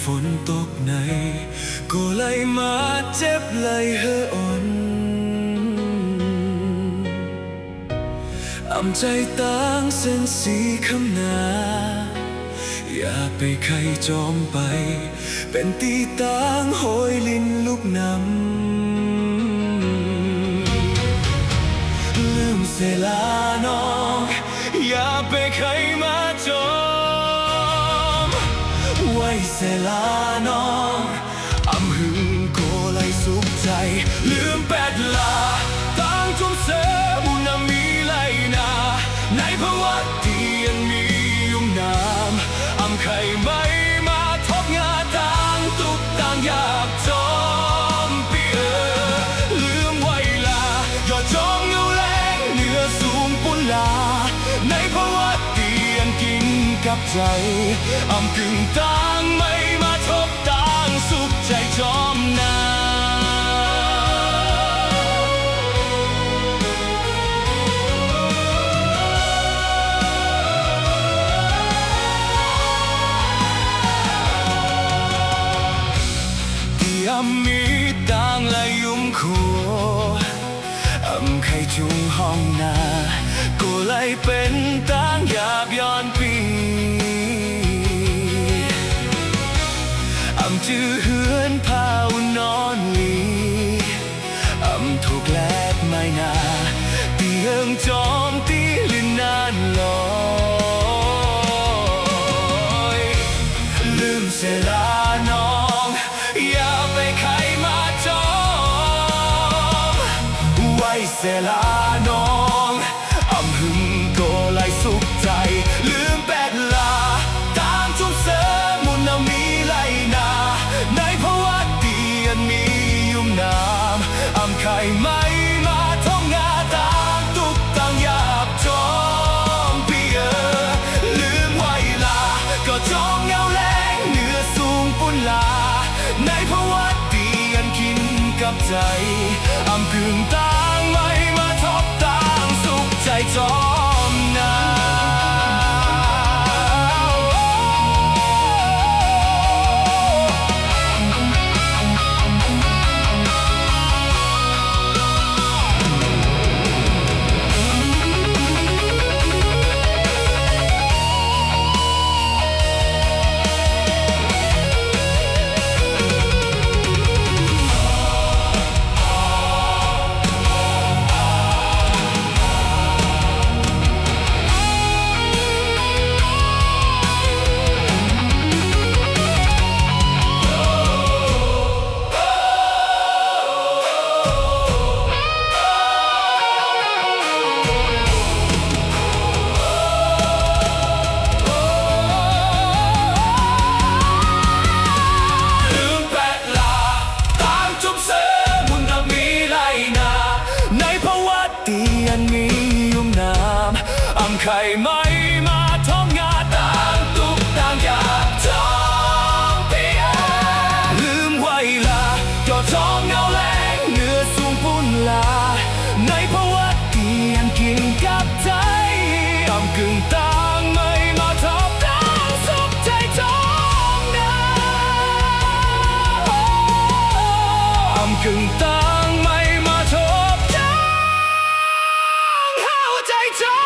ฝนตกในก็ไหลมาเจ็บไหลเฮออ่อนอำใจต่างเส้นสีคำนาอย่าไปใครจอมไปเป็นตีต่างโหยลินลูกน้ำลืมเสลาน้องอย่าไปใครมาจอมไว้เสลาน้องอำหึงโกไลสุขใจลืมแปดลาต่างจมเสบุญมีไหลนาในภาวะที่ยังมียุ่มน้ำอำไข่ไม่มาทบงาต่างตุกต่างอยากจอมปีลืมไว้ลายอดจอมเงาแรงเหนือสูงปุนลาในภาวะที่ยังกินกับใจอำกึ่งต่างไม่มาทบต่างสุขใจจอมนามีต่างและยุ่มขัวอำไข่จุงห้องนาก็เลยเป็นต่างหยาบย้อนปีอำจื้อเหือนเผานอนลีอำถูกแลดไม่นาเตียงจอมตีลินนานลอยลืมเสลาน้องอย่าไปใครมาจอมไว้เสลาน้องอำหึงโกไลสุขใจลืมแปดลาต่างจุ่มเสมุนมีไหลนาในภาวะเตียนมียุ่มน้ำอำไข่ไม่มาท่องงาต่างตุกต่างอยากจอมปีลืมไว้ลาก็จอมเงาแรงเหนือสูงปุนลาในภาวะที่ยังกินกับใจอำกึ่งต่างไม่มาทบต่างสุขใจจอมนามียุ่มน้ำอำไข่ไม่มาท้องงาต่างตุกต่างอยากจอมเปียลืมไว้ลาจอดจอมเงาแรงเหนือสูงปุนลาในภาวะที่ยังกินกับใจอำกึ่งต่างไม่มาทบต่างสุขใจจอมนาอำกึ่งต่างไม่มาทบใจจอ